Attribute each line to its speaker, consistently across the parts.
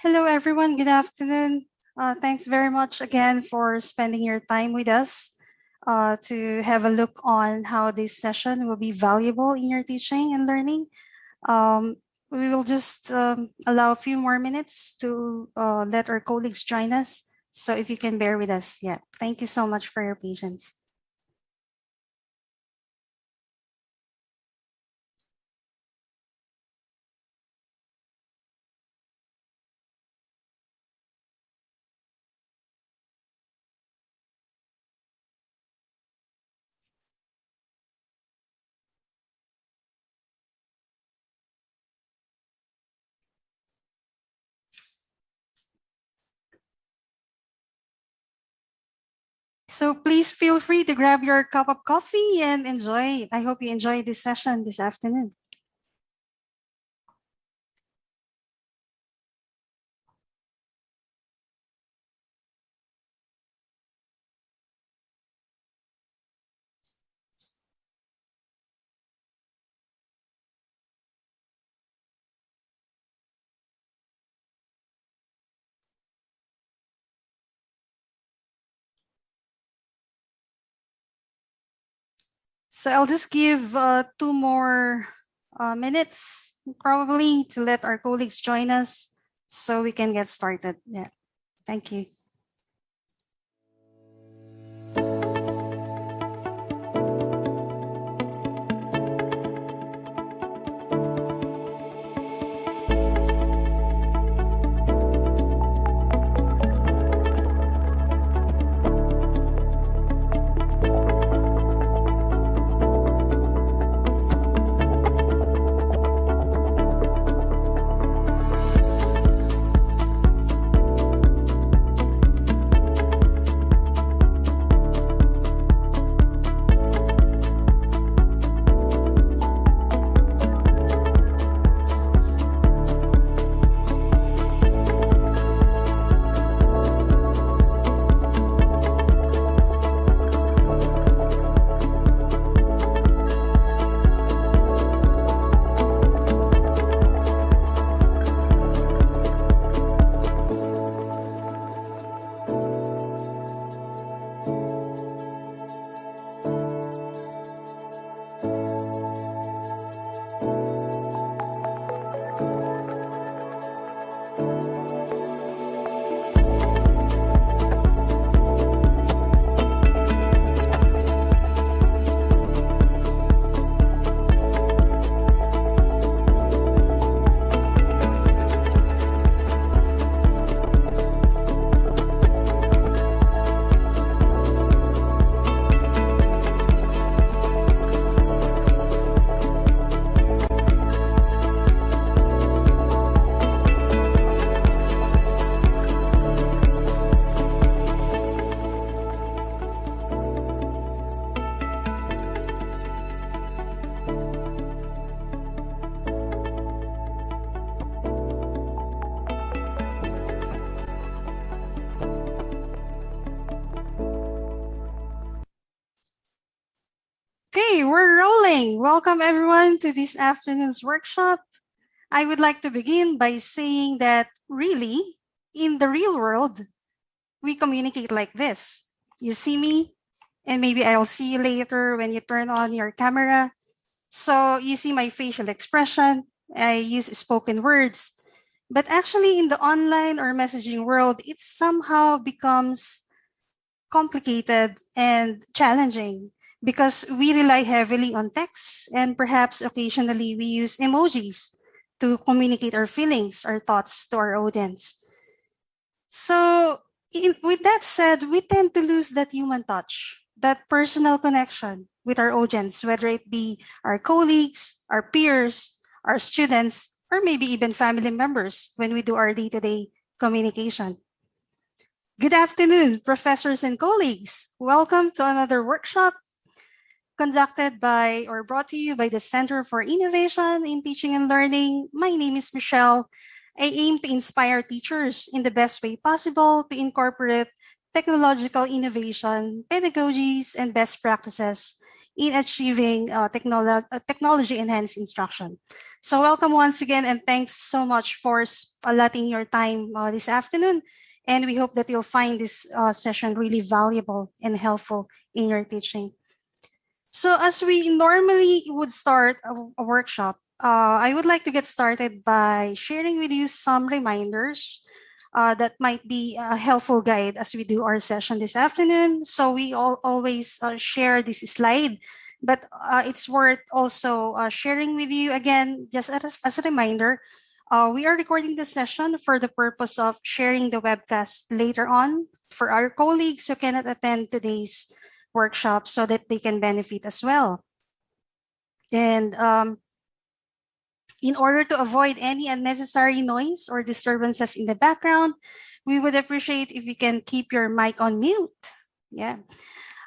Speaker 1: Hello, everyone. Good afternoon. Thanks very much again for spending your time with us to have a look on how this session will be valuable in your teaching and learning. Um, we will just allow a few more minutes to let our colleagues join us. So if you can bear with us, yeah. Thank you so much for your patience. So please feel free to grab your cup of coffee and enjoy. I hope you enjoy this session this afternoon. So I'll just give 2 more minutes probably to let our colleagues join us so we can get started. Yeah, thank you. Okay, we're rolling. Welcome everyone to this afternoon's workshop. I would like to begin by saying that really, in the real world, we communicate like this. You see me, and maybe I'll see you later when you turn on your camera. So you see my facial expression. I use spoken words. But actually, in the online or messaging world, it somehow becomes complicated and challenging because we rely heavily on text and perhaps occasionally we use emojis to communicate our feelings, our thoughts to our audience. So, with that said, we tend to lose that human touch, that personal connection with our audience, whether it be our colleagues, our peers, our students, or maybe even family members when we do our day to day communication. Good afternoon, professors and colleagues. Welcome to another workshop conducted by or brought to you by the Center for Innovation in Teaching and Learning. My name is Michelle. I aim to inspire teachers in the best way possible to incorporate technological innovation, pedagogies, and best practices in achieving technology-enhanced instruction. So welcome once again, and thanks so much for allotting your time this afternoon. And we hope that you'll find this session really valuable and helpful in your teaching. So as we normally would start a workshop, I would like to get started by sharing with you some reminders that might be a helpful guide as we do our session this afternoon. So we always share this slide, but it's worth also sharing with you again, just as a reminder. We are recording the session for the purpose of sharing the webcast later on for our colleagues who cannot attend today's workshop so that they can benefit as well. And in order to avoid any unnecessary noise or disturbances in the background, we would appreciate if you can keep your mic on mute. Yeah.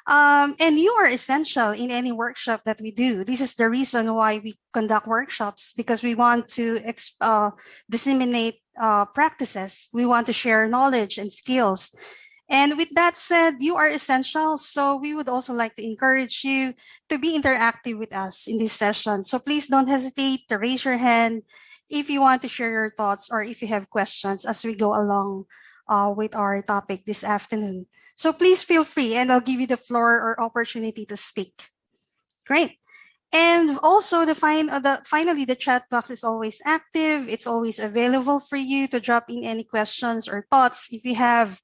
Speaker 1: And you are essential in any workshop that we do. This is the reason why we conduct workshops, because we want to disseminate practices. We want to share knowledge and skills. And with that said, you are essential. So we would also like to encourage you to be interactive with us in this session. So please don't hesitate to raise your hand if you want to share your thoughts or if you have questions as we go along with our topic this afternoon. So please feel free, and I'll give you the floor or opportunity to speak. Great. And also, finally, the chat box is always active. It's always available for you to drop in any questions or thoughts if you have.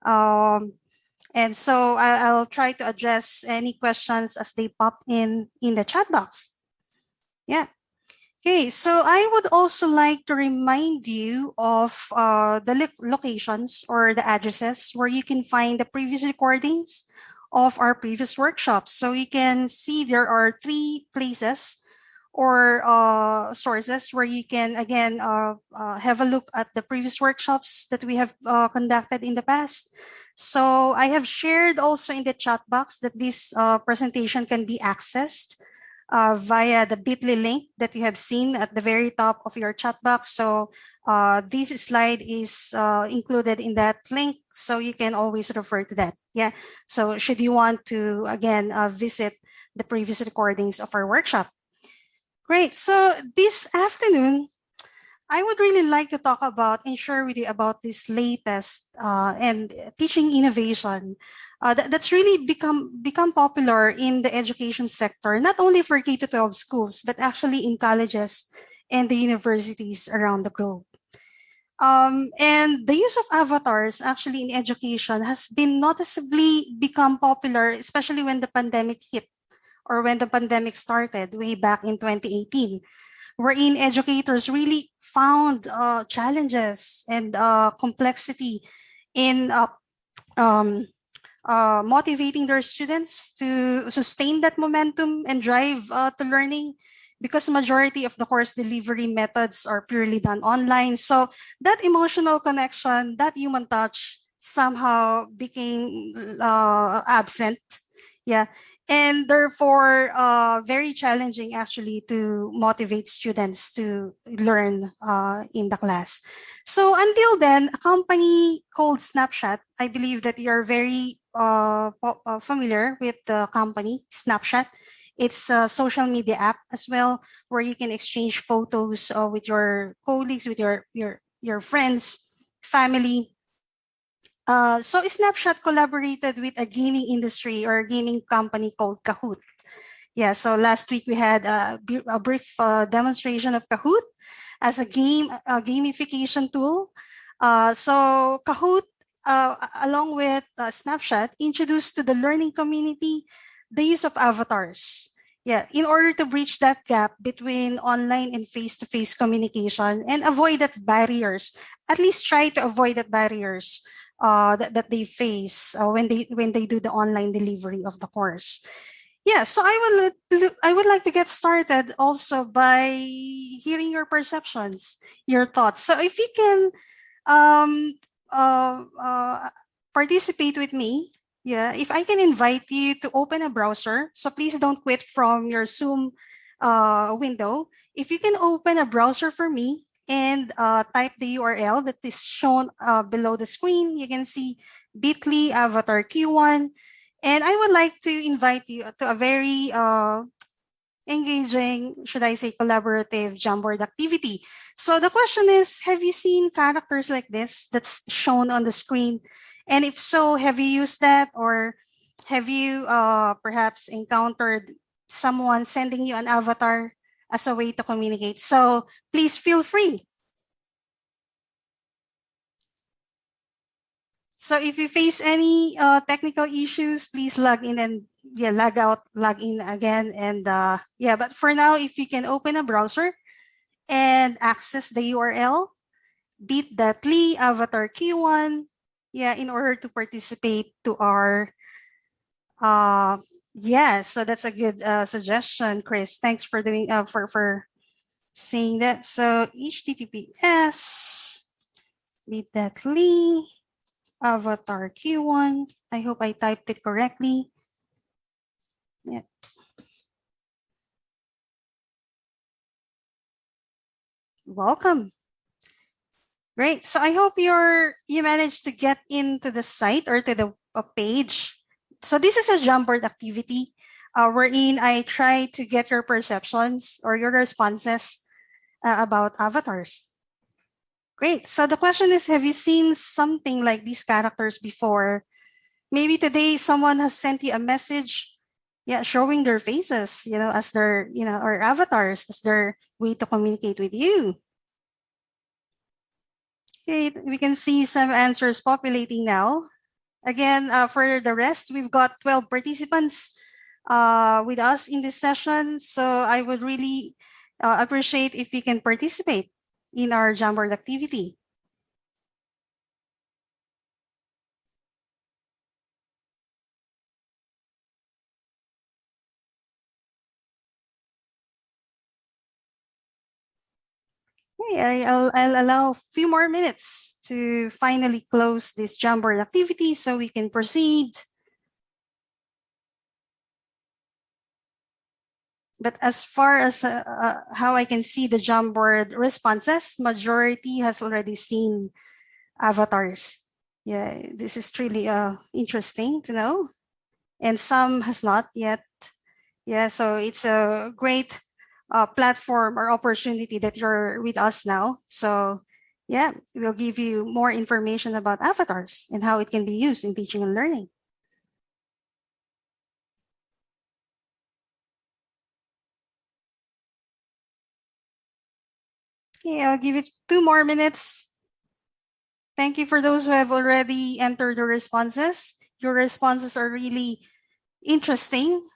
Speaker 1: And so I'll try to address any questions as they pop in the chat box. Yeah. Okay, so I would also like to remind you of the locations or the addresses where you can find the previous recordings of our previous workshops. So you can see there are 3 places or sources where you can, again, have a look at the previous workshops that we have conducted in the past. So I have shared also in the chat box that this presentation can be accessed via the bit.ly link that you have seen at the very top of your chat box. So this slide is included in that link, so you can always refer to that. Yeah. So should you want to, again, visit the previous recordings of our workshop. Great. So this afternoon, I would really like to talk about and share with you about this latest and teaching innovation that's really become popular in the education sector, not only for K-12 schools, but actually in colleges and the universities around the globe. And the use of avatars actually in education has been noticeably become popular, especially when the pandemic hit or when the pandemic started way back in 2018. Wherein educators really found challenges and complexity in motivating their students to sustain that momentum and drive to learning, because majority of the course delivery methods are purely done online. So that emotional connection, that human touch somehow became absent. Yeah. And therefore, very challenging actually to motivate students to learn in the class. So until then, a company called Snapchat, I believe that you're very familiar with the company Snapchat. It's a social media app as well, where you can exchange photos with your colleagues, with your friends, family. So Snapchat collaborated with a gaming industry or a gaming company called Kahoot. Yeah, so last week we had a brief demonstration of Kahoot as a gamification tool. So Kahoot, along with Snapchat, introduced to the learning community the use of avatars. Yeah, in order to bridge that gap between online and face-to-face communication and avoid that barriers, at least try to avoid that barriers that they face when they do the online delivery of the course. Yeah, so I would like to get started also by hearing your perceptions, your thoughts. So if you can um, participate with me, yeah, if I can invite you to open a browser, so please don't quit from your Zoom window. If you can open a browser for me and type the URL that is shown below the screen, you can see bit.ly avatar Q1. And I would like to invite you to a very engaging, should I say, collaborative Jamboard activity. So the question is, have you seen characters like this that's shown on the screen? And if so, have you used that, or have you perhaps encountered someone sending you an avatar as a way to communicate? So please feel free. So if you face any technical issues, please log in and log out, log in again. And but for now, if you can open a browser and access the URL bit.ly avatar Q1, in order to participate to our, so that's a good suggestion, Chris. Thanks for doing, for saying that. So https bit.ly avatar Q1. I hope I typed it correctly. Yeah. Welcome. Great. So I hope you managed to get into the site or to the page. So this is a Jamboard activity wherein I try to get your perceptions or your responses about avatars. Great. So the question is, have you seen something like these characters before? Maybe today someone has sent you a message, showing their faces, as their, or avatars as their way to communicate with you. Great. We can see some answers populating now. Again, for the rest, we've got 12 participants with us in this session. So I would really appreciate if you can participate in our Jamboard activity. Okay, I'll allow a few more minutes to finally close this Jamboard activity so we can proceed. But as far as how I can see the Jamboard responses, majority has already seen avatars. Yeah, this is really interesting to know. And some has not yet. Yeah, so it's a great platform or opportunity that you're with us now. So we'll give you more information about avatars and how it can be used in teaching and learning. Okay, I'll give it 2 more minutes. Thank you for those who have already entered the responses. Your responses are really interesting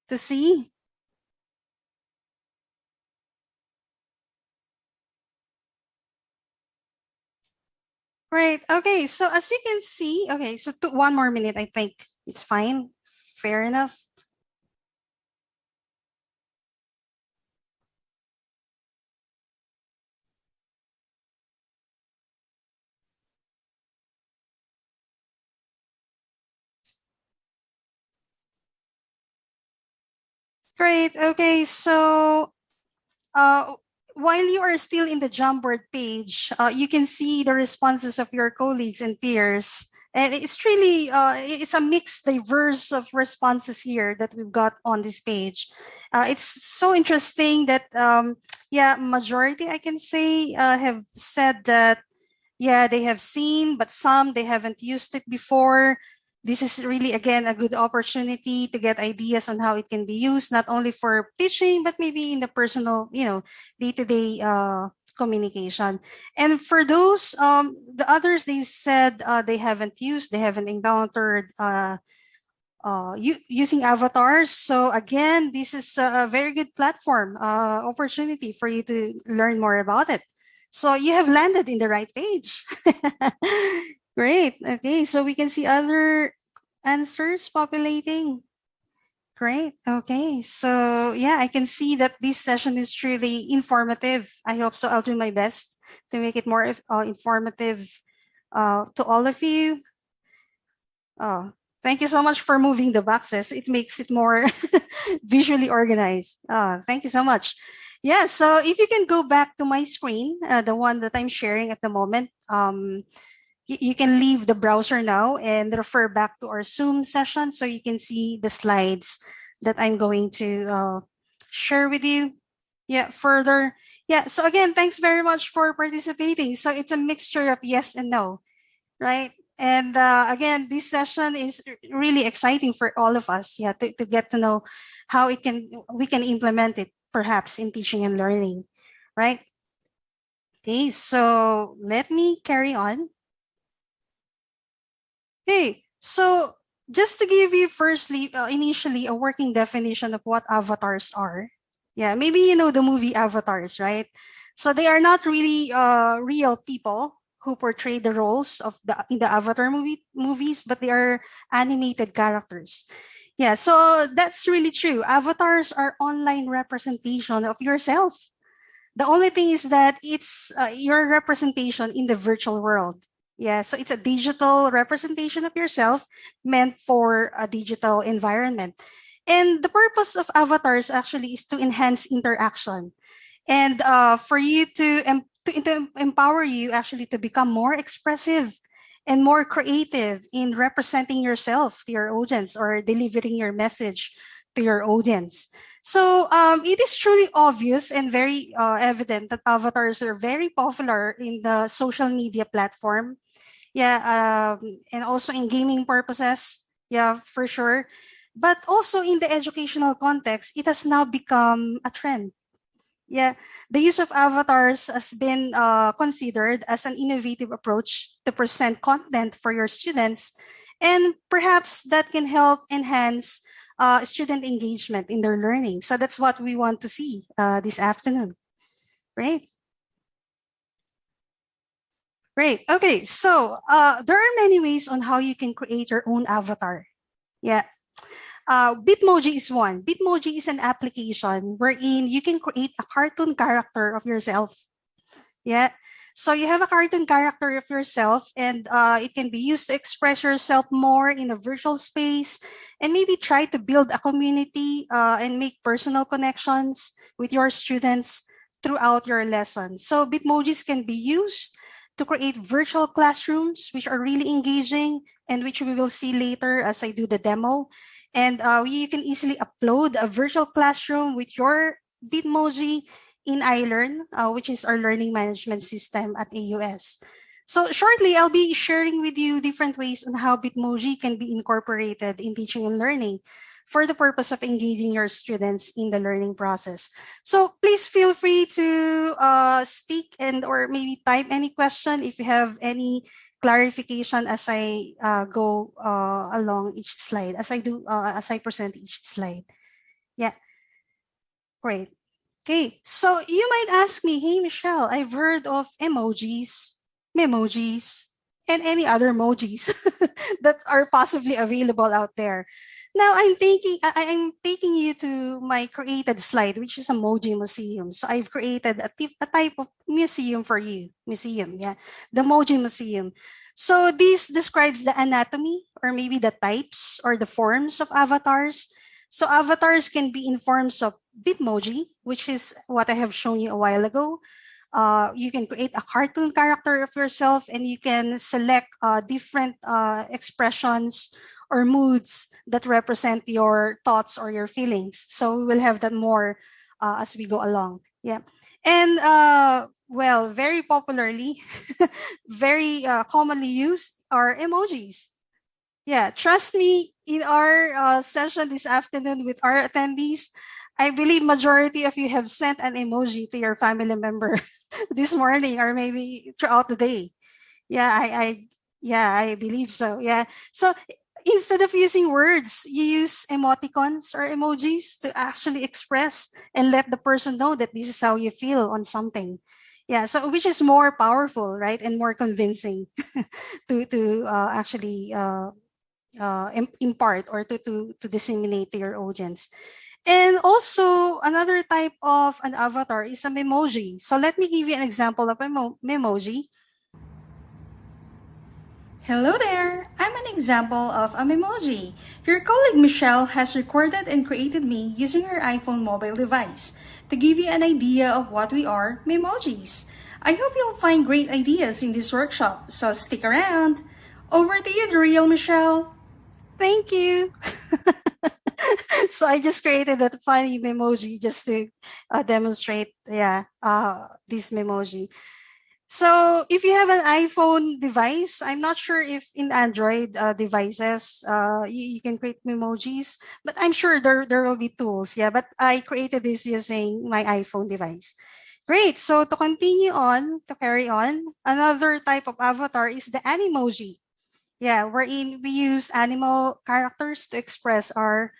Speaker 1: to see. Right. Okay. So as you can see, okay, so 1 more minute, I think it's fine. Fair enough. Great. Okay. So uh, while you are still in the Jamboard page, you can see the responses of your colleagues and peers. And it's really, it's a mixed, diverse of responses here that we've got on this page. It's so interesting that, majority, I can say, have said that, they have seen, but some, they haven't used it before. This is really, again, a good opportunity to get ideas on how it can be used, not only for teaching, but maybe in the personal, day-to-day communication. And for those, the others, they said they haven't used, they haven't encountered using avatars. So again, this is a very good platform, opportunity for you to learn more about it. So you have landed in the right page. Great. Okay, so we can see other answers populating. Great. Okay. So I can see that this session is truly informative. I hope so. I'll do my best to make it more informative to all of you. Oh, thank you so much for moving the boxes. It makes it more visually organized. Thank you so much. Yeah, so if you can go back to my screen, the one that I'm sharing at the moment. you can leave the browser now and refer back to our Zoom session so you can see the slides that I'm going to share with you. Yeah, further. Yeah, so again, thanks very much for participating. So it's a mixture of yes and no, right? And again, this session is really exciting for all of us, yeah, to get to know how we can implement it perhaps in teaching and learning, right? Okay, so let me carry on. Okay, so just to give you firstly, initially, a working definition of what avatars are. Yeah, maybe you know the movie Avatars, right? So they are not really real people who portray the roles of the in the Avatar movies, but they are animated characters. Yeah, so that's really true. Avatars are online representation of yourself. The only thing is that it's your representation in the virtual world. Yeah, so it's a digital representation of yourself meant for a digital environment. And the purpose of avatars actually is to enhance interaction and for you to empower you actually to become more expressive and more creative in representing yourself to your audience or delivering your message to your audience. So it is truly obvious and very evident that avatars are very popular in the social media platform. Yeah, and also in gaming purposes. Yeah, for sure. But also in the educational context, it has now become a trend. Yeah, the use of avatars has been considered as an innovative approach to present content for your students, and perhaps that can help enhance student engagement in their learning. So that's what we want to see this afternoon. Right? Great. Okay, so there are many ways on how you can create your own avatar. Yeah, Bitmoji is one. Bitmoji is an application wherein you can create a cartoon character of yourself. Yeah. So you have a cartoon character of yourself, and it can be used to express yourself more in a virtual space, and maybe try to build a community and make personal connections with your students throughout your lessons. So Bitmojis can be used to create virtual classrooms, which are really engaging and which we will see later as I do the demo. And you can easily upload a virtual classroom with your Bitmoji in iLearn, which is our learning management system at AUS. So shortly, I'll be sharing with you different ways on how Bitmoji can be incorporated in teaching and learning for the purpose of engaging your students in the learning process. So please feel free to speak and or maybe type any question if you have any clarification as I go along each slide, as I present each slide. Yeah, great. Okay, so you might ask me, hey Michelle, I've heard of emojis, memojis, and any other emojis that are possibly available out there. Now I'm taking you to my created slide, which is Emoji Museum. So I've created a type of museum for you. Museum, yeah. The Emoji Museum. So this describes the anatomy or maybe the types or the forms of avatars. So avatars can be in forms of Bitmoji, which is what I have shown you a while ago. You can create a cartoon character of yourself and you can select different expressions or moods that represent your thoughts or your feelings. So we will have that more as we go along. Yeah. And well, very popularly, very commonly used are emojis. Yeah, trust me, in our session this afternoon with our attendees, I believe majority of you have sent an emoji to your family member this morning or maybe throughout the day. Yeah, I believe so. Yeah. So instead of using words, you use emoticons or emojis to actually express and let the person know that this is how you feel on something. Yeah, so which is more powerful, right, and more convincing to actually impart or to disseminate to your audience. And also another type of an avatar is a memoji. So let me give you an example of a memoji.
Speaker 2: Hello there! I'm an example of an emoji. Your colleague Michelle has recorded and created me using her iPhone mobile device. To give you an idea of what we are, Memojis. I hope you'll find great ideas in this workshop, so stick around. Over to you, the real Michelle.
Speaker 1: Thank you. So I just created that funny memoji just to demonstrate, this memoji. So if you have an iPhone device, I'm not sure if in Android devices you can create memojis, but I'm sure there will be tools. Yeah, but I created this using my iPhone device. Great. So to continue on, to carry on, another type of avatar is the Animoji. Yeah, wherein we use animal characters to express our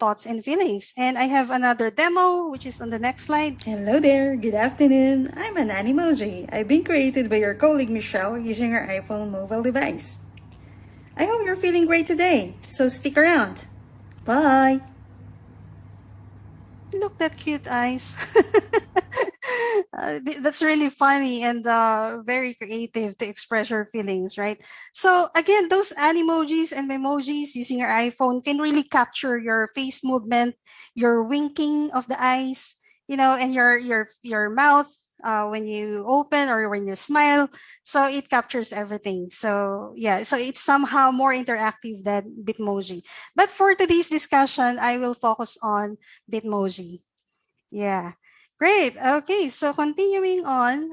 Speaker 1: thoughts and feelings. And I have another demo, which is on the next slide.
Speaker 2: Hello there, good afternoon. I'm an Animoji. I've been created by your colleague Michelle using her iPhone mobile device. I hope you're feeling great today, so stick around. Bye!
Speaker 1: Look, that cute eyes. That's really funny and very creative to express your feelings, right? So again, those animojis and memojis using your iPhone can really capture your face movement, your winking of the eyes, and your mouth when you open or when you smile. So it captures everything. So yeah, so it's somehow more interactive than Bitmoji. But for today's discussion, I will focus on Bitmoji. Yeah. Great. Okay, so continuing on.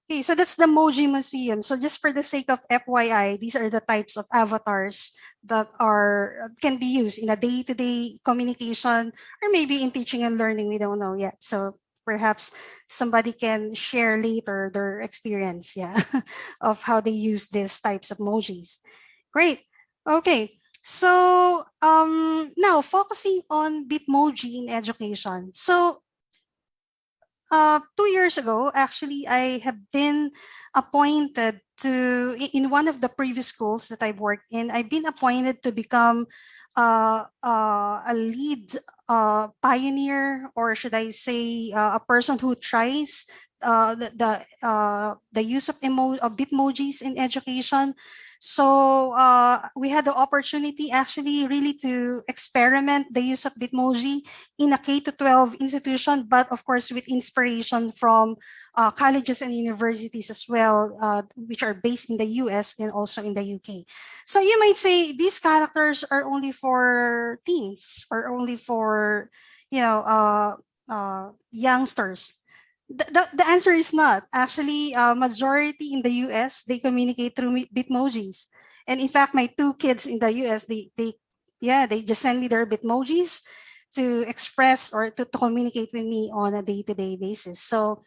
Speaker 1: Okay, so that's the Moji Museum. So just for the sake of FYI, these are the types of avatars that are can be used in a day-to-day communication or maybe in teaching and learning. We don't know yet. So perhaps somebody can share later their experience, yeah, of how they use these types of emojis. Great. Okay. So now focusing on Bitmoji in education. So 2 years ago, actually, I have been appointed in one of the previous schools that I've worked in. I've been appointed to become a lead pioneer, or should I say, a person who tries the use of Bitmojis in education. So we had the opportunity actually really to experiment the use of Bitmoji in a K to 12 institution, but of course with inspiration from colleges and universities as well, which are based in the US and also in the UK. So you might say these characters are only for teens or only for, youngsters. The answer is not. Actually, majority in the US, they communicate through Bitmojis. And in fact, my two kids in the US, they just send me their Bitmojis to express or to communicate with me on a day-to-day basis. So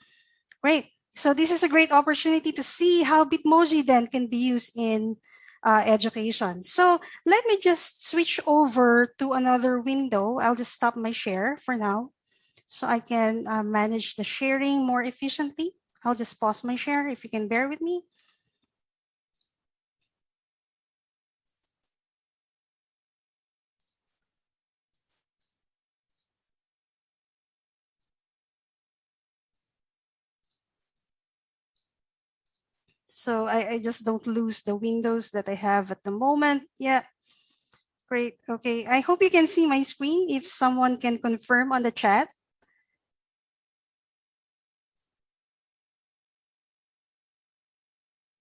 Speaker 1: great. So this is a great opportunity to see how Bitmoji then can be used in education. So let me just switch over to another window. I'll just stop my share for now so I can manage the sharing more efficiently. I'll just pause my share if you can bear with me. So I just don't lose the windows that I have at the moment. Yeah, great. Okay, I hope you can see my screen if someone can confirm on the chat.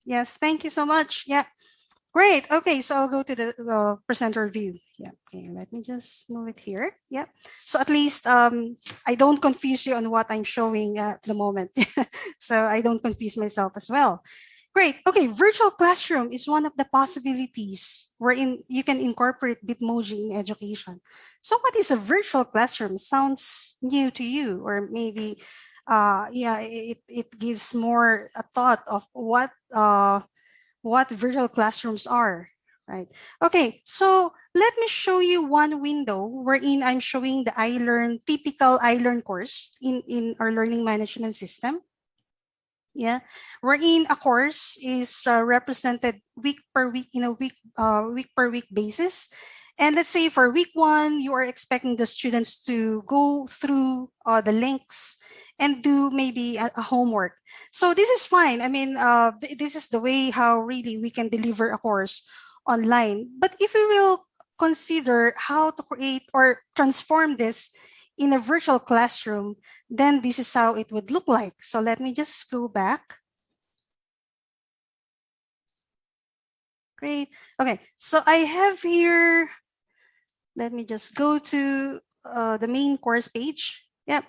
Speaker 1: Yes, thank you so much. Yeah, great. Okay, so I'll go to the presenter view. Yeah, okay, let me just move it here. Yeah, so at least I don't confuse you on what I'm showing at the moment. So I don't confuse myself as well. Great. Okay, virtual classroom is one of the possibilities wherein you can incorporate Bitmoji in education. So what is a virtual classroom? Sounds new to you, or maybe it gives more a thought of what virtual classrooms are, right? Okay, so let me show you one window wherein I'm showing the typical iLearn course in our learning management system. Yeah, wherein a course is represented week per week in a week per week basis. And let's say for week one, you are expecting the students to go through the links and do maybe a homework. So this is fine. I mean, this is the way how really we can deliver a course online. But if we will consider how to create or transform this in a virtual classroom, then this is how it would look like. So let me just go back. Great. Okay, so I have here, let me just go to the main course page. Yep.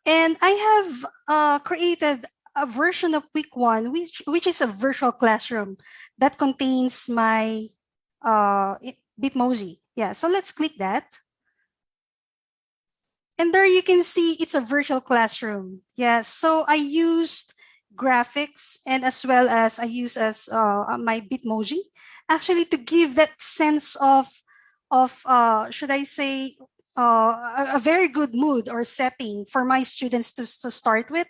Speaker 1: And I have created a version of week one, which is a virtual classroom that contains my Bitmoji. Yeah, so let's click that. And there you can see it's a virtual classroom. Yeah, so I used graphics and as well as I use as my Bitmoji actually to give that sense of should I say a very good mood or setting for my students to start with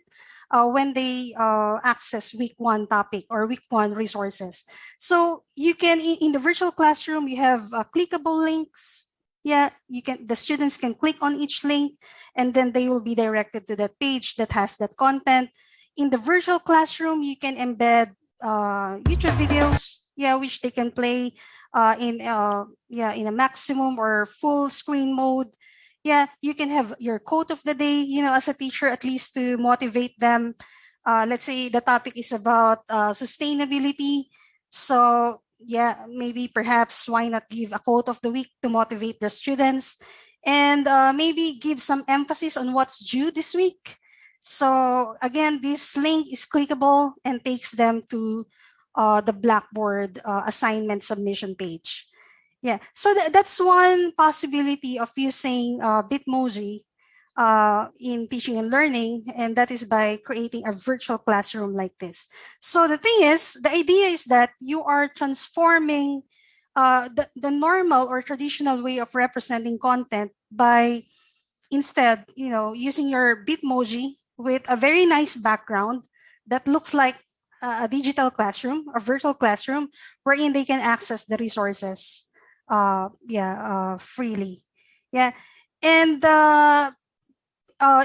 Speaker 1: when they access week one topic or week one resources. So you can in the virtual classroom you have clickable links. Yeah, you can, the students can click on each link and then they will be directed to that page that has that content. In the virtual classroom, you can embed YouTube videos, yeah, which they can play in a maximum or full screen mode. Yeah, you can have your quote of the day, you know, as a teacher, at least to motivate them. Let's say the topic is about sustainability. So yeah, maybe perhaps why not give a quote of the week to motivate the students and maybe give some emphasis on what's due this week. So again, this link is clickable and takes them to the Blackboard assignment submission page. Yeah, so that's one possibility of using Bitmoji in teaching and learning, and that is by creating a virtual classroom like this. So the thing is, the idea is that you are transforming the normal or traditional way of representing content by instead, you know, using your Bitmoji with a very nice background that looks like a digital classroom, a virtual classroom, wherein they can access the resources, freely. Yeah, and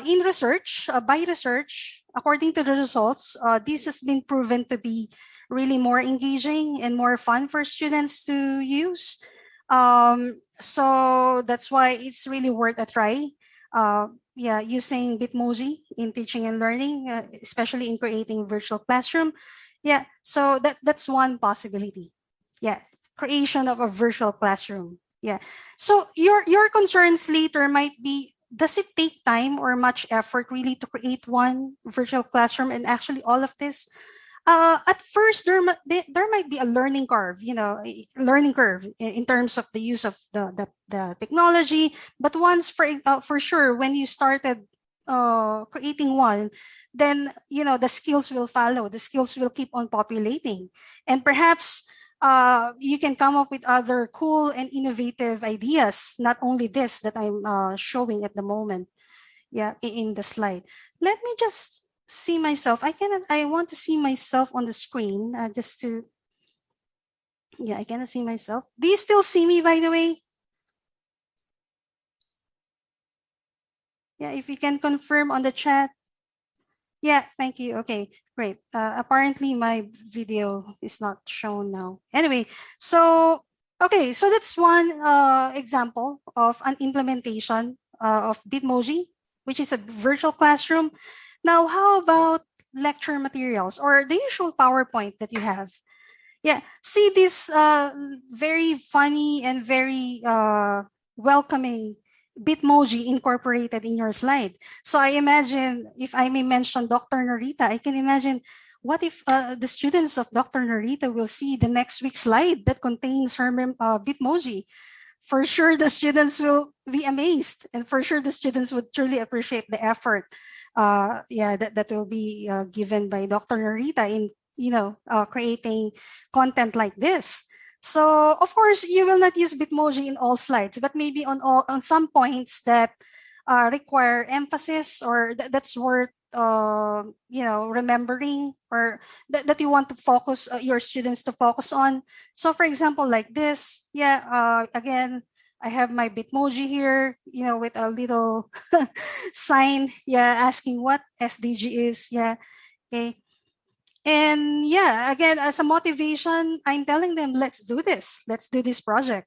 Speaker 1: in research, by research, according to the results, this has been proven to be really more engaging and more fun for students to use. So that's why it's really worth a try. Using Bitmoji in teaching and learning, especially in creating virtual classroom. Yeah, so that's one possibility. Yeah, creation of a virtual classroom. Yeah. So your concerns later might be, does it take time or much effort really to create one virtual classroom and actually all of this? At first, there might be a learning curve, you know, learning curve in terms of the use of the technology. But once, for sure, when you started creating one, then you know the skills will follow. The skills will keep on populating, and perhaps you can come up with other cool and innovative ideas. Not only this that I'm showing at the moment, yeah, in the slide. Let me just see myself. I want to see myself on the screen just to, yeah, I cannot see myself. Do you still see me, by the way? Yeah, if you can confirm on the chat. Yeah, thank you. Okay, great. Apparently my video is not shown now. Anyway, so, okay, so that's one example of an implementation of Bitmoji, which is a virtual classroom. Now, how about lecture materials or the usual PowerPoint that you have? Yeah, see this very funny and very welcoming Bitmoji incorporated in your slide. So I imagine, if I may mention Dr. Narita, I can imagine what if the students of Dr. Narita will see the next week's slide that contains her Bitmoji. For sure, the students will be amazed, and for sure, the students would truly appreciate the effort. That will be given by Dr. Narita in creating content like this. So of course, you will not use Bitmoji in all slides, but maybe on some points that require emphasis or that's worth remembering or that you want to focus your students to focus on. So for example, like this, again, I have my Bitmoji here, with a little sign, asking what SDG is. Okay. And again, as a motivation, I'm telling them, let's do this. Let's do this project.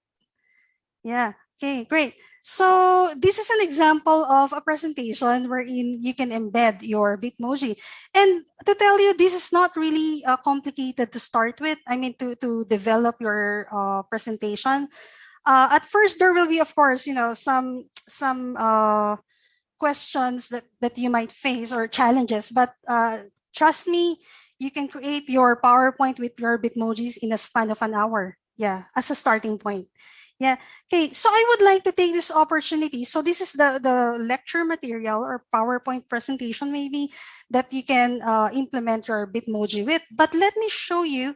Speaker 1: Yeah. Okay, great. So this is an example of a presentation wherein you can embed your Bitmoji. And to tell you, this is not really complicated to start with. I mean, to develop your presentation. At first, there will be, of course, some questions that you might face or challenges. But trust me, you can create your PowerPoint with your Bitmojis in a span of an hour. Yeah, as a starting point. Yeah. Okay. So I would like to take this opportunity. So this is the lecture material or PowerPoint presentation maybe that you can implement your Bitmoji with. But let me show you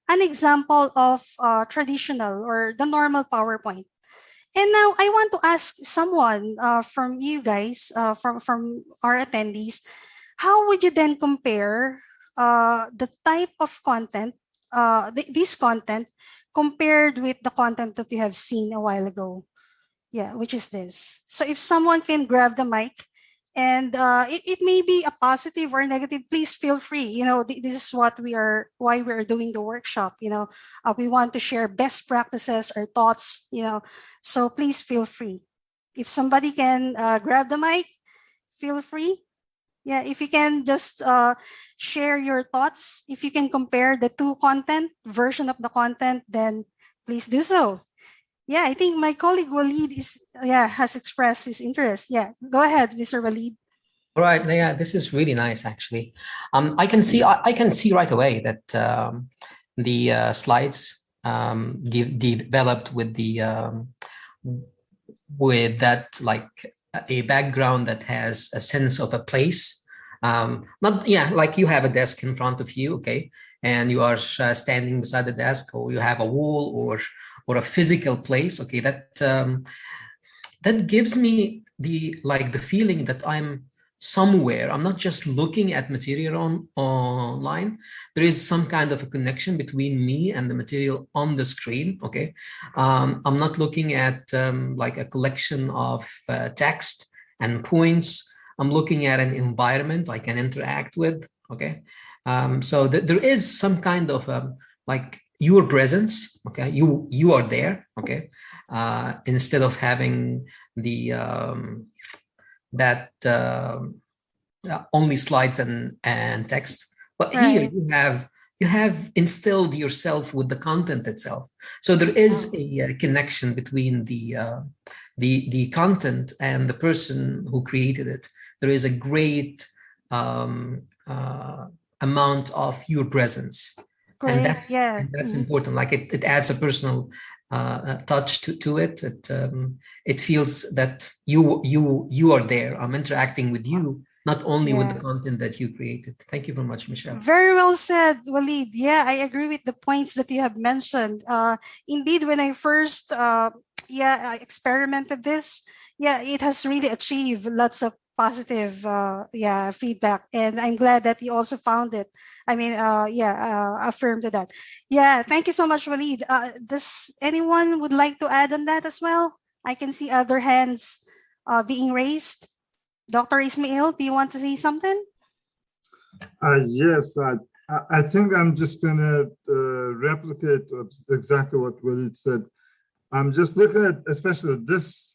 Speaker 1: an example of traditional or the normal PowerPoint. And now I want to ask someone from you guys, from our attendees, how would you then compare the type of content, this content, compared with the content that you have seen a while ago? Yeah, which is this. So if someone can grab the mic, and it may be a positive or negative, please feel free. This is why we are doing the workshop. We want to share best practices or thoughts. So please feel free. If somebody can grab the mic, feel free. Yeah, if you can just share your thoughts, if you can compare the two content version of the content, then please do so. Yeah, I think my colleague Walid has expressed his interest. Yeah, go ahead, Mr. Walid.
Speaker 3: All right. Yeah, this is really nice, actually. I can see right away that the slides developed with that, like a background that has a sense of a place. Not like you have a desk in front of you, okay, and you are standing beside the desk, or you have a wall or a physical place, okay. That gives me the feeling that I'm somewhere. I'm not just looking at material online. There is some kind of a connection between me and the material on the screen, okay. I'm not looking at like a collection of text and points. I'm looking at an environment I can interact with, okay. So there is some kind of like your presence, okay. You are there, okay. Instead of having the that only slides and text, but here
Speaker 1: Right.
Speaker 3: you have instilled yourself with the content itself. So there is a connection between the content and the person who created it. There is a great amount of your presence, and
Speaker 1: Great. Yeah.
Speaker 3: that's important. Like it adds a personal touch to it. It feels that you are there. I'm interacting with you, not only with the
Speaker 1: Yeah.
Speaker 3: content that you created. Thank you very much, Michelle.
Speaker 1: Very well said, Walid. Yeah, I agree with the points that you have mentioned. Indeed, when I first I experimented this, it has really achieved lots of positive feedback, and I'm glad that you also found it. I mean, affirmed to that. Yeah, thank you so much, Walid. Does anyone would like to add on that as well? I can see other hands being raised. Dr. Ismail, do you want to say something?
Speaker 4: Yes, I think I'm just going to replicate exactly what Walid said. I'm just looking at especially this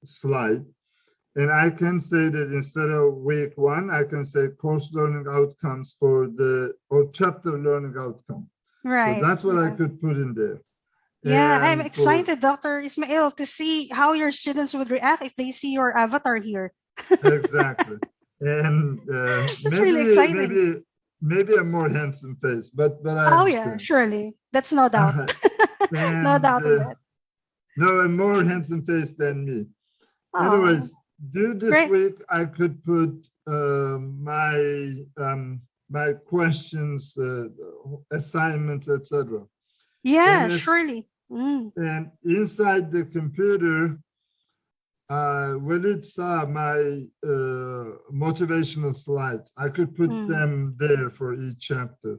Speaker 4: slide, and I can say that instead of week 1, I can say course learning outcomes or chapter learning outcome.
Speaker 1: Right.
Speaker 4: So that's what I could put in there.
Speaker 1: Yeah, I'm
Speaker 4: And
Speaker 1: excited, Dr. Ismail, to see how your students would react if they see your avatar here.
Speaker 4: exactly. And
Speaker 1: That's really exciting.
Speaker 4: maybe a more handsome face, but I
Speaker 1: Oh yeah,
Speaker 4: understand.
Speaker 1: surely. That's no doubt. No
Speaker 4: And
Speaker 1: doubt in that.
Speaker 4: no, a more handsome face than me.
Speaker 1: Oh,
Speaker 4: Anyways, due this
Speaker 1: great.
Speaker 4: week, I could put my questions, assignments, etc.
Speaker 1: Yeah,
Speaker 4: And
Speaker 1: surely.
Speaker 4: and inside the computer, when it saw my motivational slides, I could put them there for each chapter.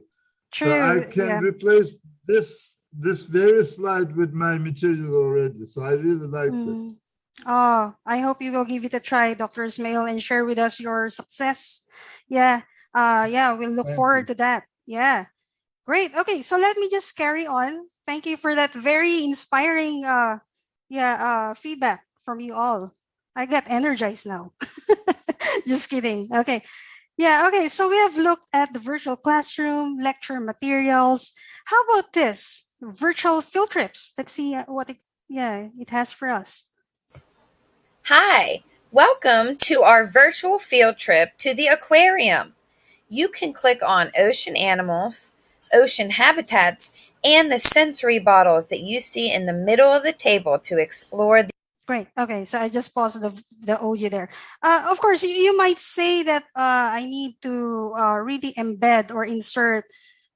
Speaker 4: So I
Speaker 1: True.
Speaker 4: can
Speaker 1: Yeah.
Speaker 4: replace this this very slide with my material already. So I really liked it.
Speaker 1: Oh, I hope you will give it a try, Dr. Ismail, and share with us your success. Yeah. We'll look
Speaker 4: Thank
Speaker 1: forward
Speaker 4: you.
Speaker 1: to that. Yeah. Great. Okay, so let me just carry on. Thank you for that very inspiring feedback from you all. I got energized now. Just kidding. Okay. Yeah, okay. So we have looked at the virtual classroom, lecture materials. How about this? Virtual field trips. Let's see what it has for us.
Speaker 5: Hi, welcome to our virtual field trip to the aquarium. You can click on ocean animals, ocean habitats, and the sensory bottles that you see in the middle of the table to explore the
Speaker 1: Great. Okay, so I just paused the audio there. Of course, you might say that I need to really embed or insert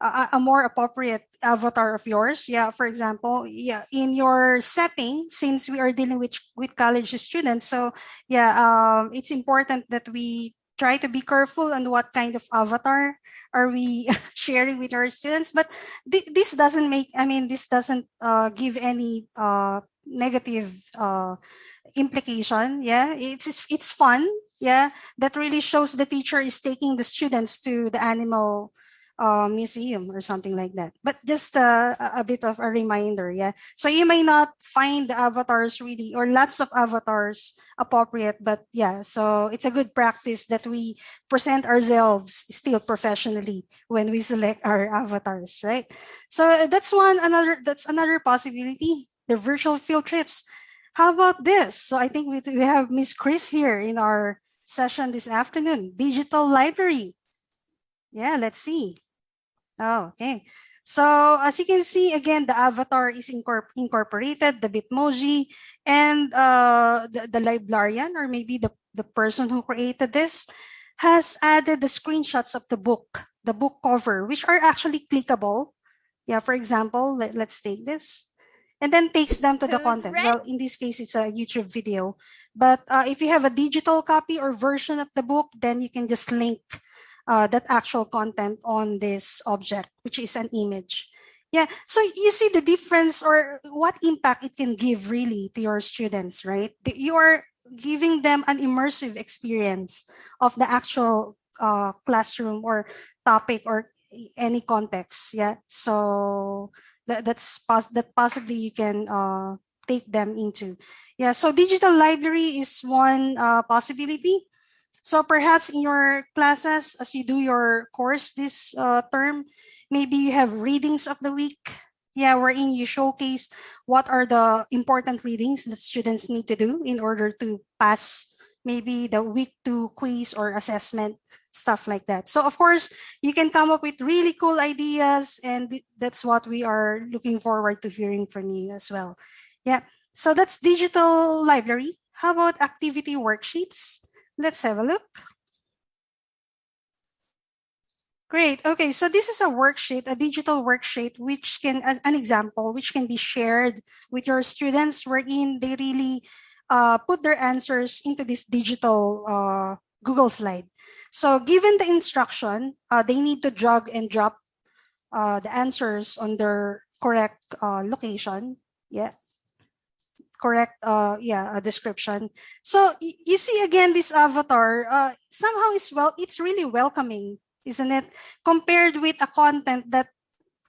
Speaker 1: a more appropriate avatar of yours. Yeah, for example, in your setting, since we are dealing with college students, so it's important that we try to be careful on what kind of avatar are we sharing with our students. But this doesn't this doesn't give any negative implication. Yeah, it's fun. Yeah, that really shows the teacher is taking the students to the animal museum or something like that. But just a bit of a reminder. Yeah, so you may not find the avatars really or lots of avatars appropriate, but yeah, so it's a good practice that we present ourselves still professionally when we select our avatars, right? So that's another possibility, the virtual field trips. How about this? So I think we have Miss Chris here in our session this afternoon. Digital library. Yeah, let's see. Oh, okay. So as you can see, again, the avatar is incorporated, the Bitmoji, and the librarian, or maybe the person who created this, has added the screenshots of the book cover, which are actually clickable. Yeah, for example, let's take this. And then takes them to the
Speaker 5: Who's
Speaker 1: content.
Speaker 5: ready?
Speaker 1: Well, in this case, it's a YouTube video. But if you have a digital copy or version of the book, then you can just link that actual content on this object, which is an image. Yeah, so you see the difference or what impact it can give really to your students, right? You are giving them an immersive experience of the actual classroom or topic or any context. Yeah, so that possibly you can take them into. Yeah, so digital library is one possibility. So perhaps in your classes, as you do your course this term, maybe you have readings of the week. Yeah, wherein you showcase what are the important readings that students need to do in order to pass maybe the week two quiz or assessment, stuff like that. So of course, you can come up with really cool ideas, and that's what we are looking forward to hearing from you as well. Yeah, so that's digital library. How about activity worksheets? Let's have a look. Great. Okay, so this is a worksheet, a digital worksheet, which can, an example, which can be shared with your students, wherein they really put their answers into this digital Google slide. So given the instruction, they need to drag and drop the answers on their correct location. Yeah, correct description. So you see again this avatar somehow it's really welcoming, isn't it, compared with a content that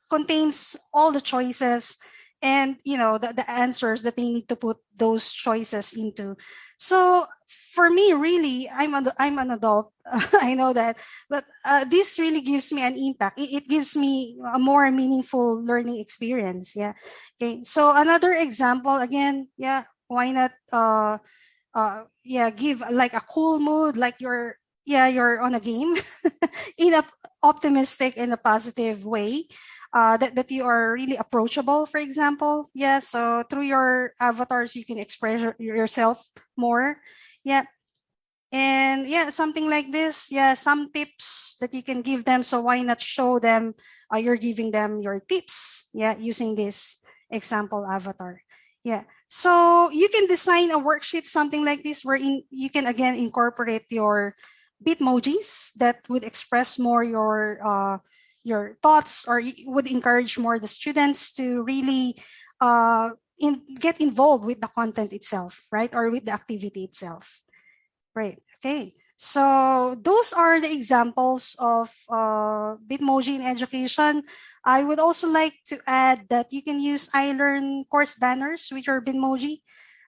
Speaker 1: contains all the choices and the answers that they need to put those choices into. So for me, really, I'm an adult. I know that, but this really gives me an impact. It gives me a more meaningful learning experience. Yeah. Okay, so another example again, yeah, why not give like a cool mood, like you're on a game in a optimistic and a positive way, that you are really approachable, for example. Yeah, so through your avatars you can express yourself more. Yeah, and yeah, something like this. Yeah, some tips that you can give them, so why not show them you're giving them your tips, yeah, using this example avatar. Yeah, so you can design a worksheet something like this, wherein you can again incorporate your bitmojis that would express more your thoughts, or would encourage more the students to really get involved with the content itself, right? Or with the activity itself, right? Okay. So those are the examples of Bitmoji in education. I would also like to add that you can use iLearn course banners with your Bitmoji.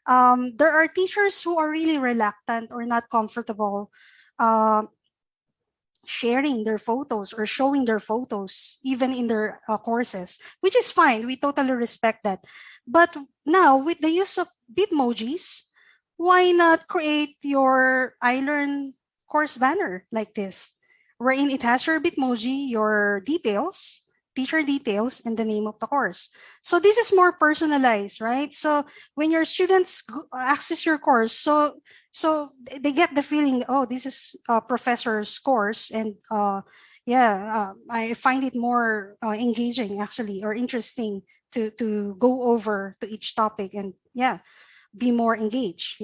Speaker 1: There are teachers who are really reluctant or not comfortable uh, sharing their photos or showing their photos even in their courses, which is fine. We totally respect that. But now with the use of Bitmojis, why not create your iLearn course banner like this, wherein it has your Bitmoji, your details, teacher details, and the name of the course. So this is more personalized, right? So when your students access your course, so they get the feeling, oh, this is a professor's course, and I find it more engaging actually, or interesting to go over to each topic, and be more engaged.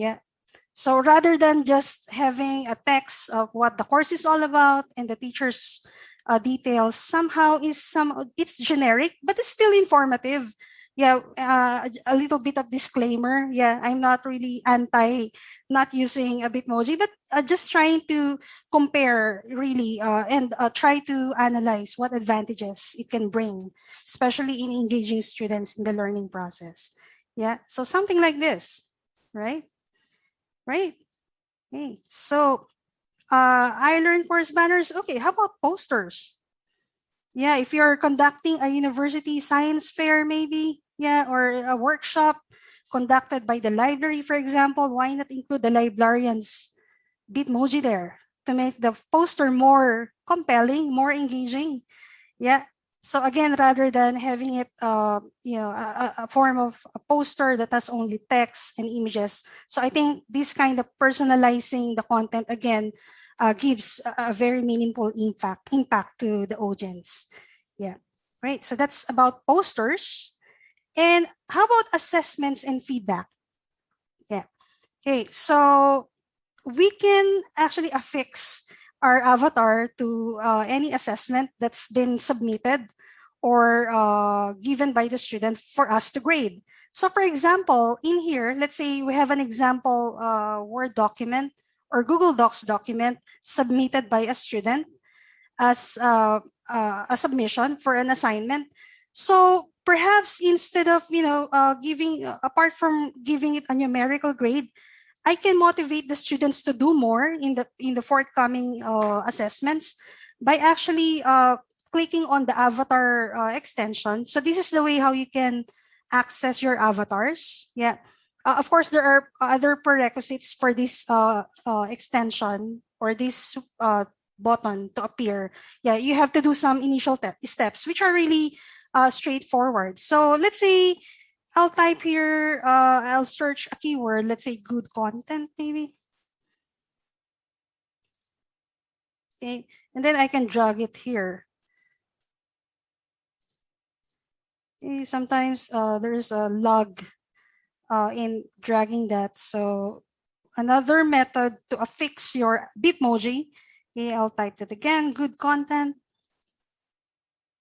Speaker 1: So rather than just having a text of what the course is all about and the teacher's details, somehow it's generic, but it's still informative. A little bit of disclaimer. I'm not really anti not using a Bitmoji, but just trying to compare really and try to analyze what advantages it can bring, especially in engaging students in the learning process. So something like this, right? Right. Okay. So I learned course banners. Okay, how about posters? If you're conducting a university science fair, maybe, or a workshop conducted by the library, for example, why not include the librarian's Bitmoji there to make the poster more compelling, more engaging? So again, rather than having it, a form of a poster that has only text and images. So I think this kind of personalizing the content again gives a very meaningful impact to the audience. Right. So that's about posters. And how about assessments and feedback? Okay. So we can actually affix our avatar to any assessment that's been submitted or given by the student for us to grade. So for example, in here, let's say we have an example Word document or Google Docs document submitted by a student as a submission for an assignment. So perhaps instead of giving apart from giving it a numerical grade, I can motivate the students to do more in the forthcoming assessments by actually clicking on the avatar extension. So this is the way how you can access your avatars. Of course, there are other prerequisites for this extension or this button to appear. You have to do some initial steps, which are really straightforward. So let's say I'll type here, I'll search a keyword, let's say good content maybe. Okay, and then I can drag it here. Okay, sometimes there's a lag in dragging that. So another method to affix your Bitmoji, okay, I'll type it again, good content.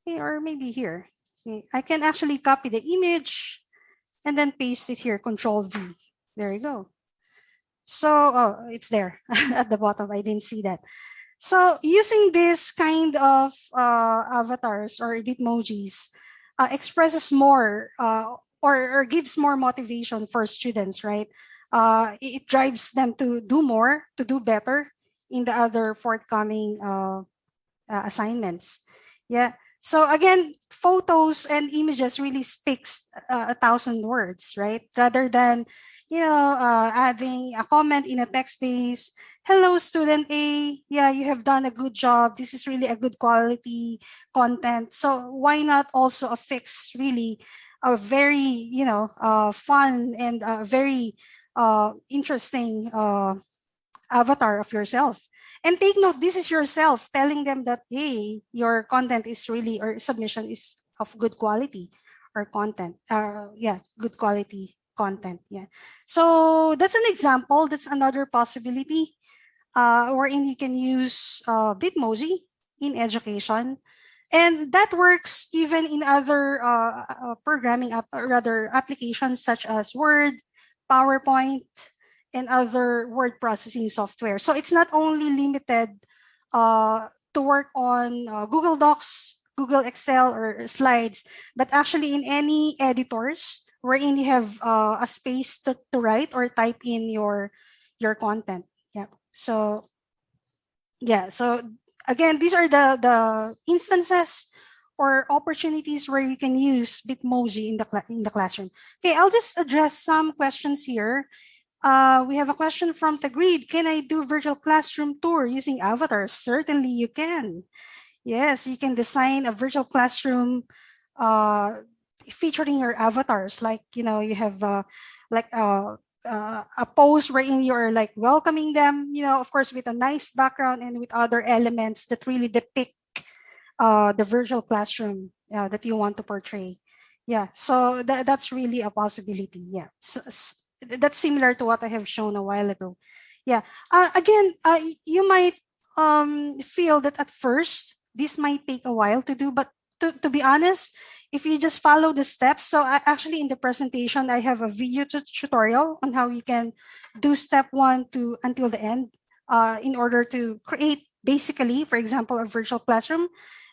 Speaker 1: Okay, or maybe here. Okay, I can actually copy the image and then paste it here, Control V. There you go. So it's there at the bottom. I didn't see that. So using this kind of avatars or Bitmojis expresses more or gives more motivation for students, right? It drives them to do more, to do better in the other forthcoming assignments. So again, photos and images really speaks 1,000 words, right? Rather than, adding a comment in a text base. Hello, student A. You have done a good job. This is really a good quality content. So why not also affix really a very, fun and very interesting avatar of yourself. And take note, this is yourself telling them that, hey, your content is really, or submission is of good quality or content. Good quality content. So that's an example. That's another possibility wherein you can use Bitmoji in education. And that works even in other programming rather applications such as Word, PowerPoint, and other word processing software. So it's not only limited to work on Google Docs, Google Excel, or slides, but actually in any editors wherein you have a space to write or type in your content. Yeah. So yeah. So again, these are the instances or opportunities where you can use Bitmoji in the classroom. Okay, I'll just address some questions here. We have a question from Tagreed. Can I do virtual classroom tour using avatars? Certainly you can. Yes, you can design a virtual classroom featuring your avatars. Like, you have like a pose wherein you're like welcoming them, of course, with a nice background and with other elements that really depict the virtual classroom that you want to portray. Yeah, so that's really a possibility. Yeah, that's similar to what I have shown a while ago. Yeah, again, you might feel that at first this might take a while to do, but to be honest, if you just follow the steps, so actually in the presentation, I have a video tutorial on how you can do step 1 to until the end in order to create basically, for example, a virtual classroom.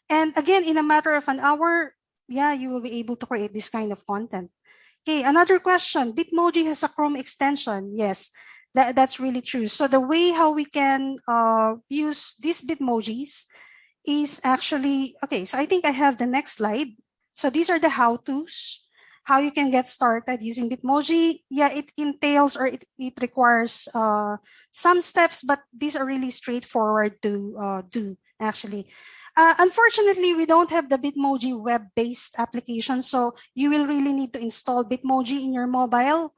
Speaker 1: And again, in a matter of an hour, yeah, you will be able to create this kind of content. Okay, another question. Bitmoji has a Chrome extension. Yes, that's really true. So the way how we can use these Bitmojis is actually, okay, so I think I have the next slide. So these are the how-tos, how you can get started using Bitmoji. Yeah, it entails or it requires some steps, but these are really straightforward to do actually. Unfortunately, we don't have the Bitmoji web-based application, so you will really need to install Bitmoji in your mobile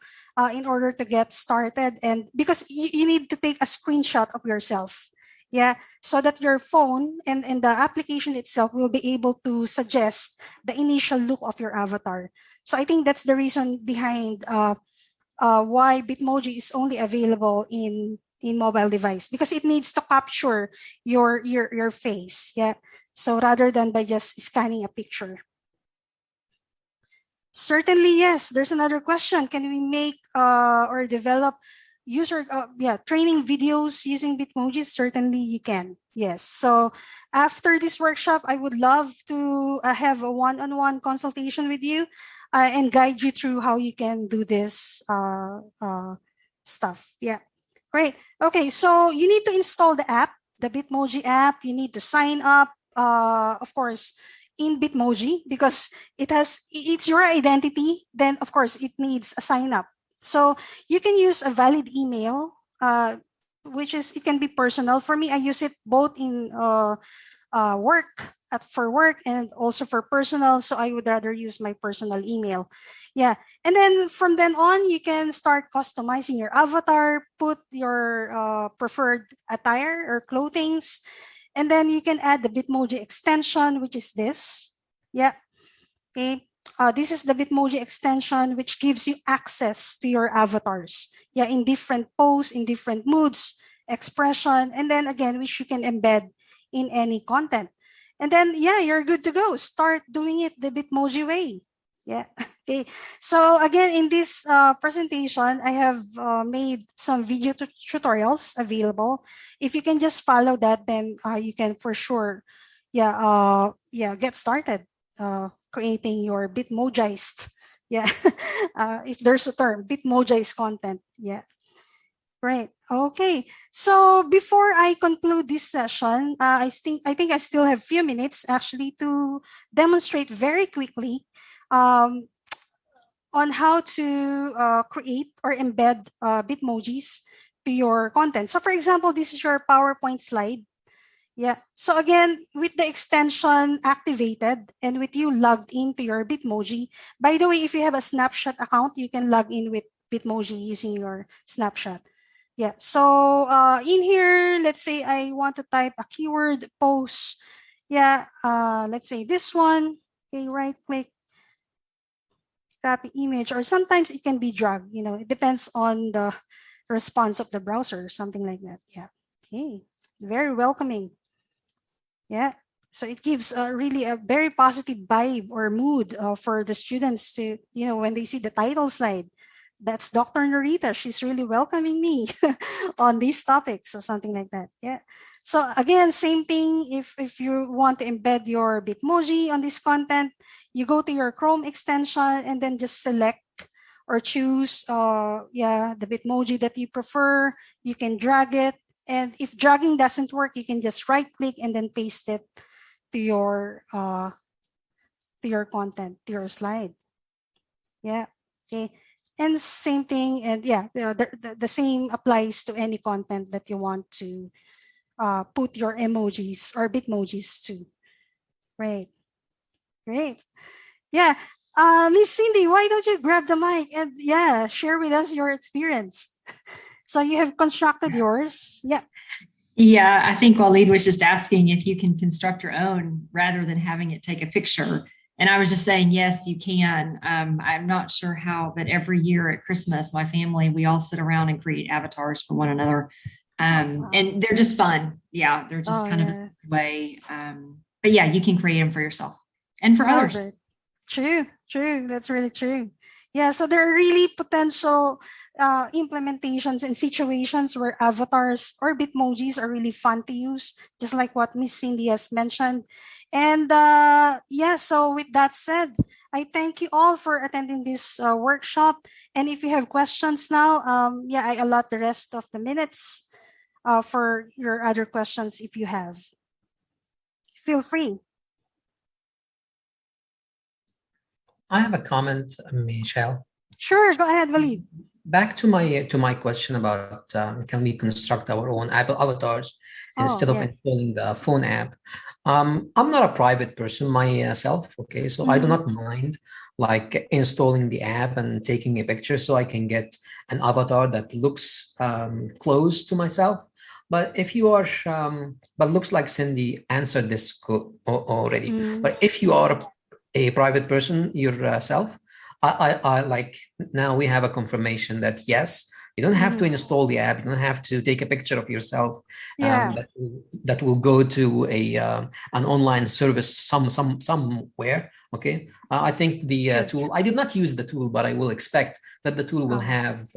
Speaker 1: in order to get started. And because you need to take a screenshot of yourself, yeah, so that your phone and the application itself will be able to suggest the initial look of your avatar. So I think that's the reason behind why Bitmoji is only available in mobile device, because it needs to capture your face. Yeah. So rather than by just scanning a picture. Certainly, yes. There's another question. Can we make or develop user training videos using Bitmoji? Certainly you can. Yes. So after this workshop, I would love to have a one-on-one consultation with you and guide you through how you can do this stuff. Yeah. Great. Okay. So you need to install the app, the Bitmoji app. You need to sign up. Of course, in Bitmoji, because it's your identity, then of course it needs a sign up. So you can use a valid email, which is, it can be personal. For me, I use it both in work, for work, and also for personal. So I would rather use my personal email. Yeah. And then from then on, you can start customizing your avatar, put your preferred attire or clothings. And then you can add the Bitmoji extension, which is this. Yeah. Okay. This is the Bitmoji extension, which gives you access to your avatars. Yeah, in different poses, in different moods, expression, and then again, which you can embed in any content. And then, yeah, you're good to go. Start doing it the Bitmoji way. Yeah. Okay. So again, in this presentation, I have made some video tutorials available. If you can just follow that, then you can for sure, get started creating your Bitmojized. Yeah. If there's a term, Bitmojized content. Yeah. Right. Okay. So before I conclude this session, I think I still have a few minutes actually to demonstrate very quickly um, on how to create or embed Bitmojis to your content. So for example, this is your PowerPoint slide. Yeah. So again, with the extension activated and with you logged into your Bitmoji, by the way, if you have a snapshot account, you can log in with Bitmoji using your snapshot. Yeah. So in here, let's say I want to type a keyword post. Yeah. Let's say this one. Okay. Right click, copy image, or sometimes it can be dragged. It depends on the response of the browser, something like that. Yeah. Okay. Very welcoming. Yeah. So it gives really a very positive vibe or mood for the students to, when they see the title slide, that's Dr. Norita. She's really welcoming me on these topics or something like that. Yeah. So again, same thing. If you want to embed your Bitmoji on this content, you go to your Chrome extension and then just select or choose the Bitmoji that you prefer. You can drag it. And if dragging doesn't work, you can just right click and then paste it to your content, to your slide. Yeah. Okay. And same thing, and the same applies to any content that you want to put your emojis or Bitmojis to. Right. Great. Yeah. Miss Cindy, why don't you grab the mic and share with us your experience? So you have constructed yours. Yeah.
Speaker 6: Yeah, I think Waleed was just asking if you can construct your own rather than having it take a picture. And I was just saying, yes, you can. I'm not sure how, but every year at Christmas, my family, we all sit around and create avatars for one another. And they're just fun. Yeah, they're just kind of a way. But yeah, you can create them for yourself and for others.
Speaker 1: True. That's really true. Yeah, so there are really potential implementations and situations where avatars or Bitmojis are really fun to use, just like what Miss Cindy has mentioned. And so with that said, I thank you all for attending this workshop. And if you have questions now, I allot the rest of the minutes for your other questions if you have. Feel free.
Speaker 3: I have a comment, Michelle.
Speaker 1: Sure, go ahead, Waleed.
Speaker 3: Back to my question about can we construct our own avatars instead of installing the phone app? I'm not a private person myself, okay, so I do not mind like installing the app and taking a picture so I can get an avatar that looks close to myself. But if you are, but looks like Cindy answered this already. But if you are a private person yourself, I like, now we have a confirmation that yes, you don't have to install the app, you don't have to take a picture of yourself that will go to a an online service somewhere. Okay, I think the tool, I did not use the tool, but I will expect that the tool will have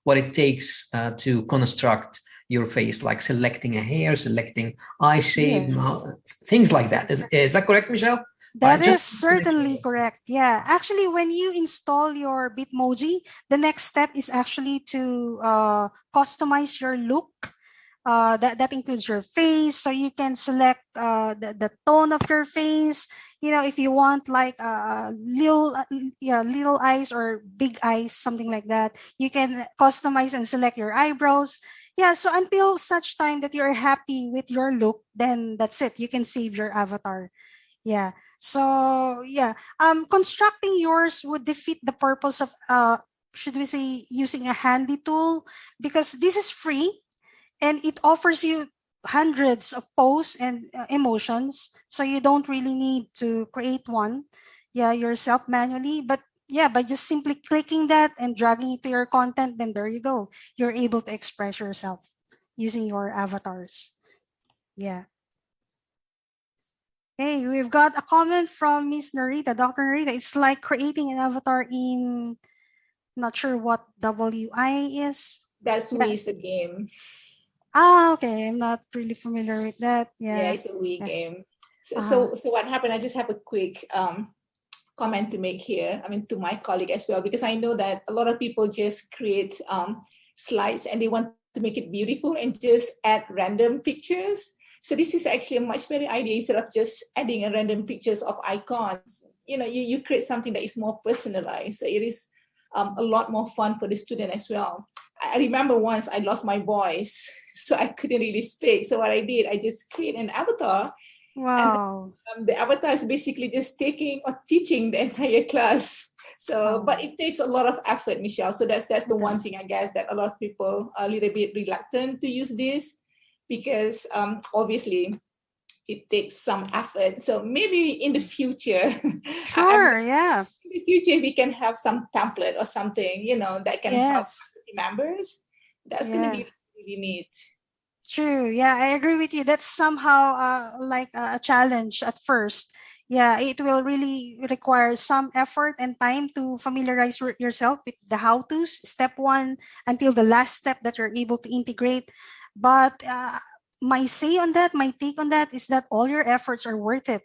Speaker 3: what it takes to construct your face, like selecting a hair, selecting eye shape, things like that. Is that correct, Michelle?
Speaker 1: That is certainly correct. Yeah. Actually, when you install your Bitmoji, the next step is actually to customize your look. That includes your face, so you can select the tone of your face. If you want like little eyes or big eyes, something like that, you can customize and select your eyebrows. Yeah. So until such time that you're happy with your look, then that's it. You can save your avatar. Yeah. So constructing yours would defeat the purpose of should we say using a handy tool, because this is free and it offers you hundreds of posts and emotions, so you don't really need to create one yourself manually. But by just simply clicking that and dragging it to your content, then there you go, you're able to express yourself using your avatars. Hey, we've got a comment from Miss Narita, Dr. Narita. It's like creating an avatar in, not sure what WI is.
Speaker 7: That's Wii's the game.
Speaker 1: Okay. I'm not really familiar with that. Yeah,
Speaker 7: it's a Wii game. So what happened? I just have a quick comment to make here. I mean, to my colleague as well, because I know that a lot of people just create slides and they want to make it beautiful and just add random pictures. So this is actually a much better idea. Instead of just adding a random pictures of icons, you create something that is more personalized. So it is a lot more fun for the student as well. I remember once I lost my voice, so I couldn't really speak. So what I did, I just create an avatar.
Speaker 1: Wow.
Speaker 7: And the avatar is basically just taking or teaching the entire class. So, but it takes a lot of effort, Michelle. So that's the one thing, I guess, that a lot of people are a little bit reluctant to use this, because obviously it takes some effort. So maybe in the future,
Speaker 1: sure, in
Speaker 7: the future we can have some template or something, that can help members. That's going to be really neat.
Speaker 1: True. Yeah, I agree with you. That's somehow like a challenge at first. Yeah, it will really require some effort and time to familiarize yourself with the how-tos, step one until the last step that you're able to integrate. But my say on that, my take on that is that all your efforts are worth it.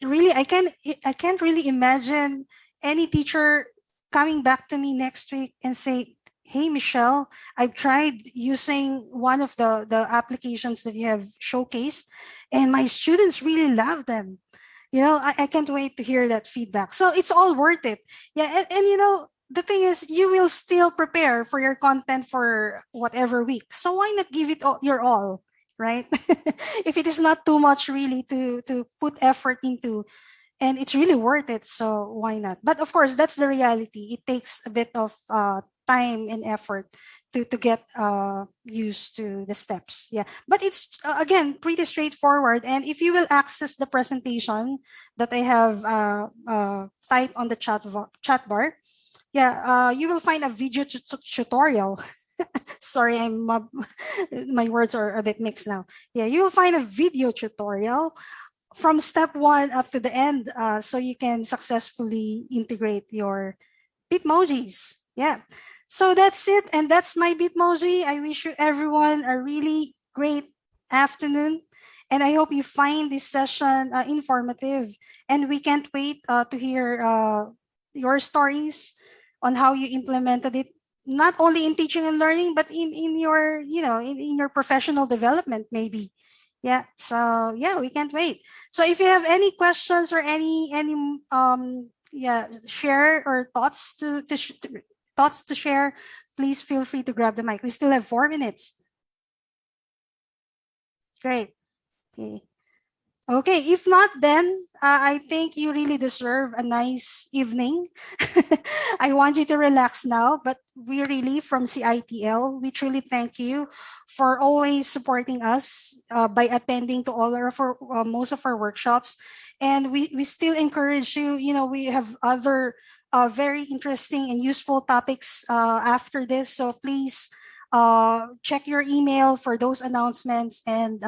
Speaker 1: Really, I can't really imagine any teacher coming back to me next week and say, hey Michelle, I've tried using one of the applications that you have showcased and my students really love them. I can't wait to hear that feedback. So it's all worth it. Yeah, and the thing is, you will still prepare for your content for whatever week. So why not give it your all, right? If it is not too much really to put effort into, and it's really worth it, so why not? But of course, that's the reality. It takes a bit of time and effort to get used to the steps. Yeah, but it's again pretty straightforward. And if you will access the presentation that I have typed on the chat bar, yeah, you will find a video tutorial. Sorry, my words are a bit mixed now. Yeah, you will find a video tutorial from step one up to the end, so you can successfully integrate your Bitmojis. Yeah. So that's it. And that's my Bitmoji. I wish you everyone a really great afternoon. And I hope you find this session informative. And we can't wait to hear your stories on how you implemented it, not only in teaching and learning, but in your, in your professional development, maybe. Yeah. So yeah, we can't wait. So if you have any questions or any share or thoughts to share, please feel free to grab the mic. We still have 4 minutes. Great. Okay. Okay, if not, then I think you really deserve a nice evening. I want you to relax now, but we really, from CITL, we truly thank you for always supporting us by attending to all of our most of our workshops, and we still encourage you. We have other very interesting and useful topics after this, so please check your email for those announcements, and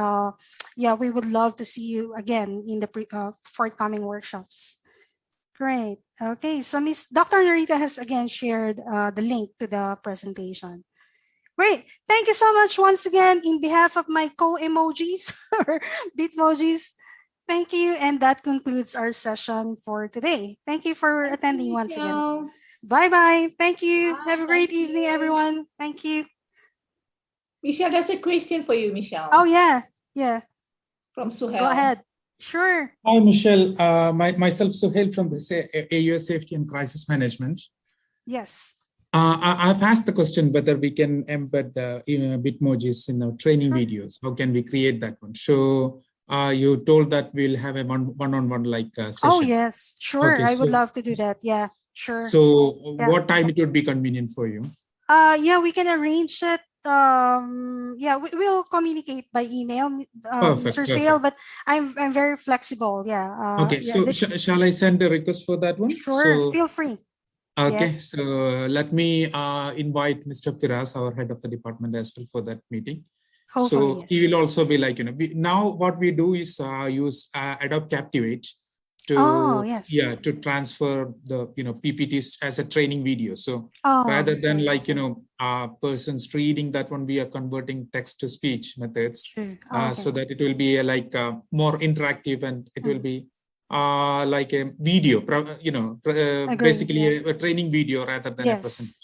Speaker 1: yeah, we would love to see you again in the forthcoming workshops. Great. Okay, so Miss Dr. Narita has again shared the link to the presentation. Great. Thank you so much once again in behalf of my co-emojis or Bitmojis. Thank you, and that concludes our session for today. Thank you for attending once again. Bye-bye. Thank you.
Speaker 7: Bye.
Speaker 1: Have a great
Speaker 7: Thank
Speaker 1: evening,
Speaker 7: you.
Speaker 1: everyone. Thank you.
Speaker 7: Michelle, there's a question for you, Michelle.
Speaker 1: Oh, yeah. Yeah.
Speaker 7: From Suhail.
Speaker 1: Go ahead. Sure.
Speaker 8: Hi, Michelle. Myself, Suhail from the AUS Safety and Crisis Management.
Speaker 1: Yes.
Speaker 8: I've asked the question whether we can embed Bitmojis in our training videos. How can we create that one? So you told that we'll have a one-on-one session.
Speaker 1: Oh, yes. Sure.
Speaker 8: Okay,
Speaker 1: I would love to do that. Yeah, sure.
Speaker 8: So what time it would be convenient for you?
Speaker 1: Yeah, we can arrange it. Yeah, we'll communicate by email, Mr. Sale, but I'm very flexible. Yeah.
Speaker 8: Okay,
Speaker 1: yeah,
Speaker 8: so shall I send a request for that one?
Speaker 1: Sure, feel free.
Speaker 8: Okay,
Speaker 1: Yes.
Speaker 8: so let me invite Mr. Firas, our head of the department, as well for that meeting.
Speaker 1: Hopefully,
Speaker 8: so he will also be like, now what we do is use Adobe Captivate to to transfer the PPTs as a training video. So rather than persons reading that one, we are converting text to speech methods so that it will be more interactive, and it will be like a video, basically a training video rather than a presentation.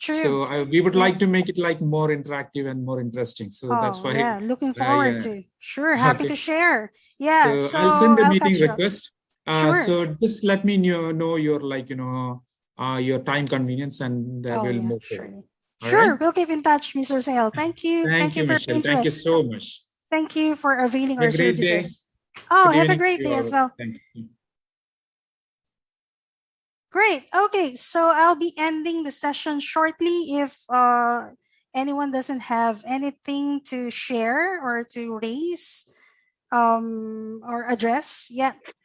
Speaker 1: True.
Speaker 8: So we would like to make it more interactive and more interesting. So that's why.
Speaker 1: Yeah, looking forward to. Sure, happy to share. Yeah, so
Speaker 8: I'll send a meeting request.
Speaker 1: Sure.
Speaker 8: So just let me know your your time convenience, and we'll move forward.
Speaker 1: Sure, we'll keep in touch, Mr. Sale. Thank you.
Speaker 8: Thank you,
Speaker 1: for
Speaker 8: Michelle.
Speaker 1: interest.
Speaker 8: Thank you so much.
Speaker 1: Thank you for availing our services.
Speaker 8: Day.
Speaker 1: Oh, have a great day as well.
Speaker 8: Thank you.
Speaker 1: Great. Okay, so I'll be ending the session shortly. If anyone doesn't have anything to share or to raise or address,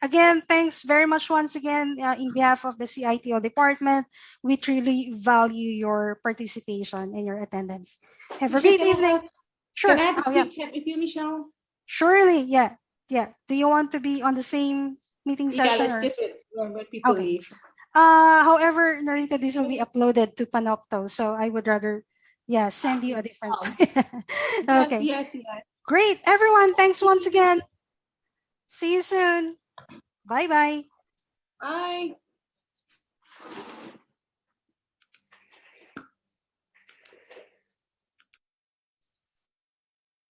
Speaker 1: again, thanks very much once again in behalf of the CITO department. We truly value your participation and your attendance. Have a great evening. Sure.
Speaker 7: Can I have a quick chat with you, Michelle?
Speaker 1: Surely, yeah. Do you want to be on the same meeting session?
Speaker 7: Yeah, let's just wait when people leave.
Speaker 1: However, Narita, this will be uploaded to Panopto, so I would rather, send you a different. Okay.
Speaker 7: Yes.
Speaker 1: Great, everyone. Thanks once again. See you soon. Bye-bye.
Speaker 7: Bye.